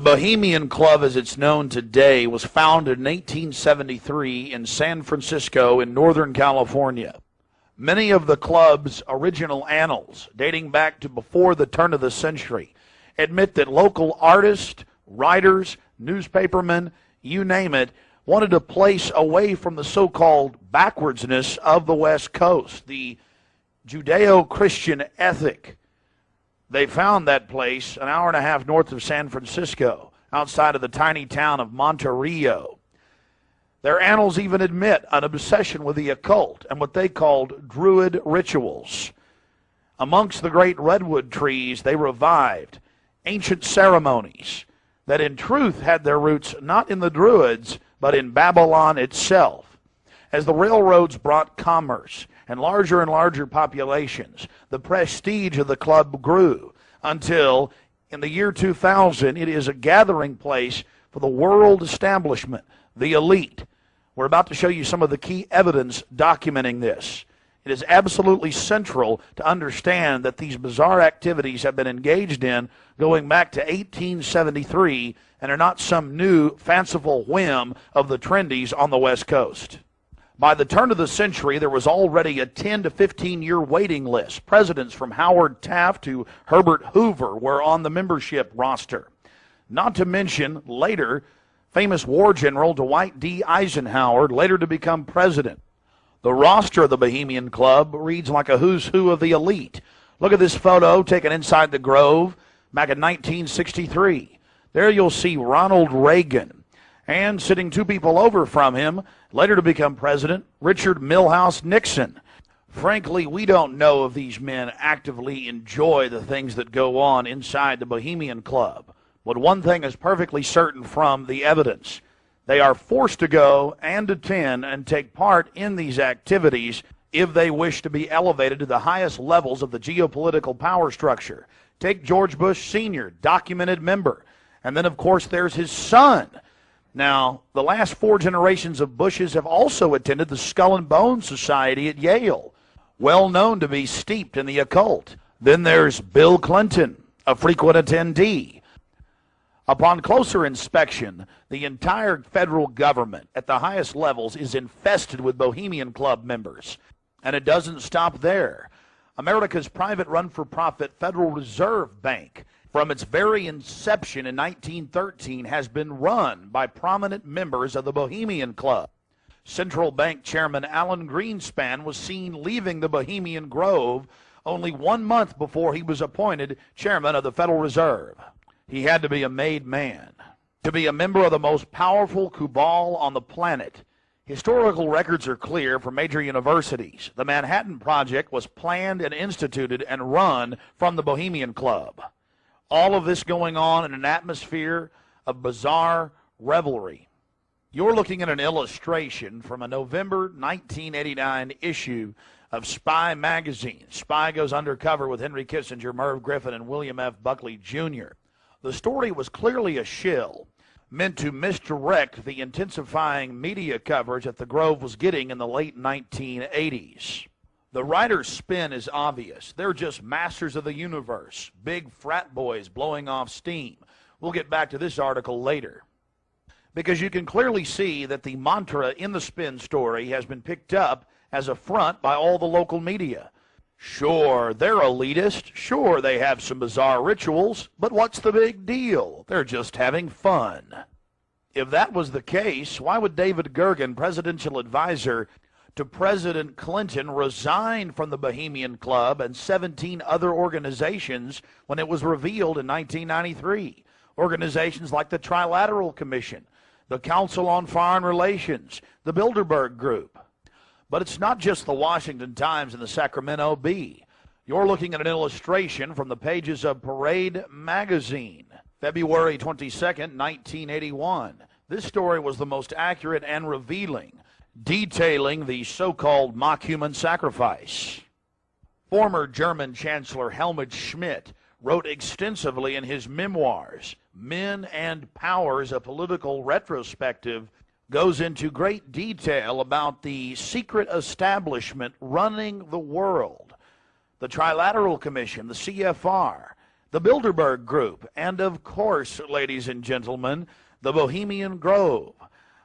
Bohemian Club, as it's known today, was founded in 1873 in San Francisco in Northern California. Many of the club's original annals, dating back to before the turn of the century, admit that local artists, writers, newspapermen, you name it, wanted a place away from the so-called backwardsness of the West Coast, the Judeo-Christian ethic. They found that place an hour and a half north of San Francisco, outside of the tiny town of Monterrey. Their annals even admit an obsession with the occult and what they called Druid rituals. Amongst the great redwood trees, they revived ancient ceremonies that in truth had their roots not in the Druids, but in Babylon itself. As the railroads brought commerce and larger populations, the prestige of the club grew until, in the year 2000, it is a gathering place for the world establishment, the elite. We're about to show you some of the key evidence documenting this. It is absolutely central to understand that these bizarre activities have been engaged in going back to 1873 and are not some new fanciful whim of the trendies on the West Coast. By the turn of the century, there was already a 10 to 15-year waiting list. Presidents from Howard Taft to Herbert Hoover were on the membership roster. Not to mention, later, famous war general Dwight D. Eisenhower, later to become president. The roster of the Bohemian Club reads like a who's who of the elite. Look at this photo taken inside the Grove back in 1963. There you'll see Ronald Reagan. And sitting two people over from him, later to become president, Richard Milhous Nixon. Frankly, we don't know if these men actively enjoy the things that go on inside the Bohemian Club. But one thing is perfectly certain from the evidence. They are forced to go and attend and take part in these activities if they wish to be elevated to the highest levels of the geopolitical power structure. Take George Bush Sr., documented member. And then, of course, there's his son. Now, the last four generations of Bushes have also attended the Skull and Bones Society at Yale, well known to be steeped in the occult. Then there's Bill Clinton, a frequent attendee. Upon closer inspection, the entire federal government at the highest levels is infested with Bohemian Club members. And it doesn't stop there. America's private run-for-profit Federal Reserve Bank, from its very inception in 1913, has been run by prominent members of the Bohemian Club. Central Bank Chairman Alan Greenspan was seen leaving the Bohemian Grove only 1 month before he was appointed chairman of the Federal Reserve. He had to be a made man to be a member of the most powerful cabal on the planet. Historical records are clear from major universities. The Manhattan Project was planned and instituted and run from the Bohemian Club. All of this going on in an atmosphere of bizarre revelry. You're looking at an illustration from a November 1989 issue of Spy magazine. Spy goes undercover with Henry Kissinger, Merv Griffin, and William F. Buckley Jr. The story was clearly a shill, meant to misdirect the intensifying media coverage that the Grove was getting in the late 1980s. The writer's spin is obvious. They're just masters of the universe, big frat boys blowing off steam. We'll get back to this article later. Because you can clearly see that the mantra in the spin story has been picked up as a front by all the local media. Sure, they're elitist. Sure, they have some bizarre rituals. But what's the big deal? They're just having fun. If that was the case, why would David Gergen, presidential advisor to President Clinton, resign from the Bohemian Club and 17 other organizations when it was revealed in 1993? Organizations like the Trilateral Commission, the Council on Foreign Relations, the Bilderberg Group. But it's not just the Washington Times and the Sacramento Bee. You're looking at an illustration from the pages of Parade magazine, February 22nd, 1981. This story was the most accurate and revealing, detailing the so-called mock human sacrifice. Former German Chancellor Helmut Schmidt wrote extensively in his memoirs, Men and Powers, a Political Retrospective, goes into great detail about the secret establishment running the world. The Trilateral Commission, the CFR, the Bilderberg Group, and of course, ladies and gentlemen, the Bohemian Grove,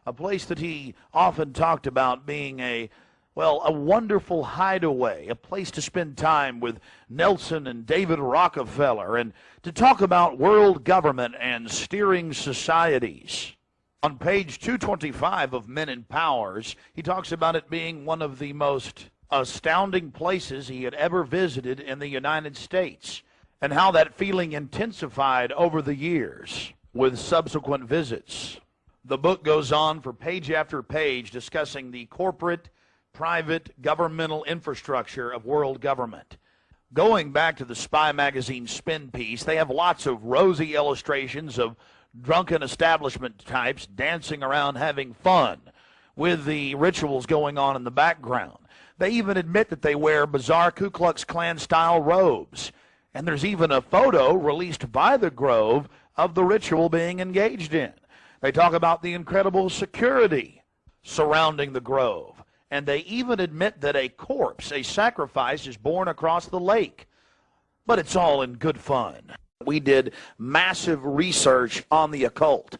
a place that he often talked about being a wonderful hideaway, a place to spend time with Nelson and David Rockefeller, and to talk about world government and steering societies. On page 225 of Men in Powers, he talks about it being one of the most astounding places he had ever visited in the United States, and how that feeling intensified over the years with subsequent visits. The book goes on for page after page discussing the corporate, private, governmental infrastructure of world government. Going back to the Spy magazine spin piece, they have lots of rosy illustrations of drunken establishment types dancing around having fun with the rituals going on in the background. They even admit that they wear bizarre Ku Klux Klan-style robes. And there's even a photo released by the Grove of the ritual being engaged in. They talk about the incredible security surrounding the Grove. And they even admit that a corpse, a sacrifice, is borne across the lake. But it's all in good fun. We did massive research on the occult.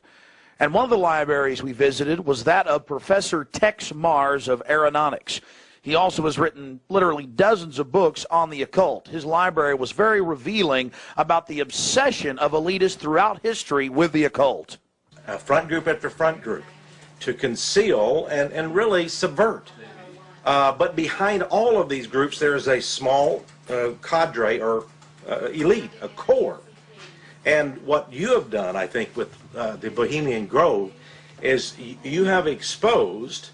And one of the libraries we visited was that of Professor Tex Mars of Aeronautics. He also has written literally dozens of books on the occult. His library was very revealing about the obsession of elitists throughout history with the occult. Front group after front group to conceal and really subvert. But behind all of these groups, there is a small cadre or elite, a core. And what you have done, I think, with the Bohemian Grove is you have exposed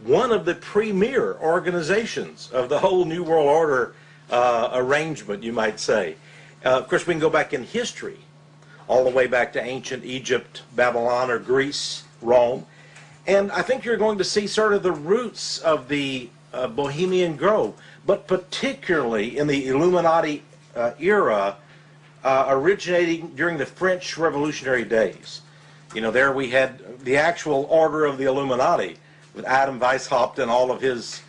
one of the premier organizations of the whole New World Order arrangement, you might say. Of course, we can go back in history, all the way back to ancient Egypt, Babylon, or Greece, Rome. And I think you're going to see sort of the roots of the Bohemian Grove, but particularly in the Illuminati era, originating during the French Revolutionary days. You know, there we had the actual order of the Illuminati, with Adam Weishaupt and all of his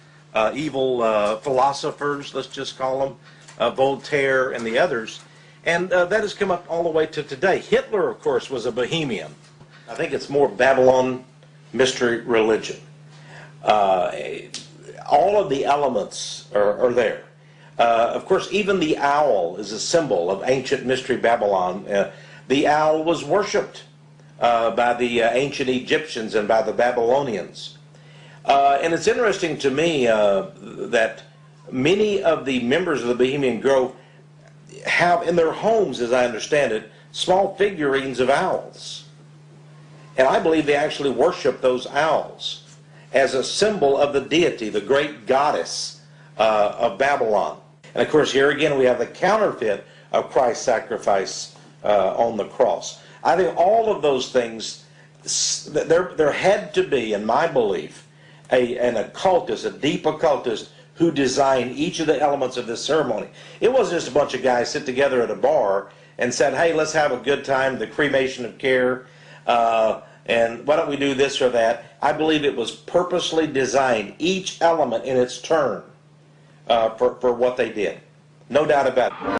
evil philosophers, let's just call them, Voltaire and the others. And that has come up all the way to today. Hitler, of course, was a Bohemian. I think it's more Babylon mystery religion. All of the elements are there. Of course, even the owl is a symbol of ancient mystery Babylon. The owl was worshipped by the ancient Egyptians and by the Babylonians. And it's interesting to me that many of the members of the Bohemian Grove have in their homes, as I understand it, small figurines of owls. And I believe they actually worship those owls as a symbol of the deity, the great goddess of Babylon. And of course, here again we have the counterfeit of Christ's sacrifice on the cross. I think all of those things, there had to be, in my belief, an occultist, a deep occultist, who designed each of the elements of this ceremony. It wasn't just a bunch of guys sit together at a bar and said, hey, let's have a good time, the cremation of care, and why don't we do this or that. I believe it was purposely designed, each element in its turn, for what they did. No doubt about it.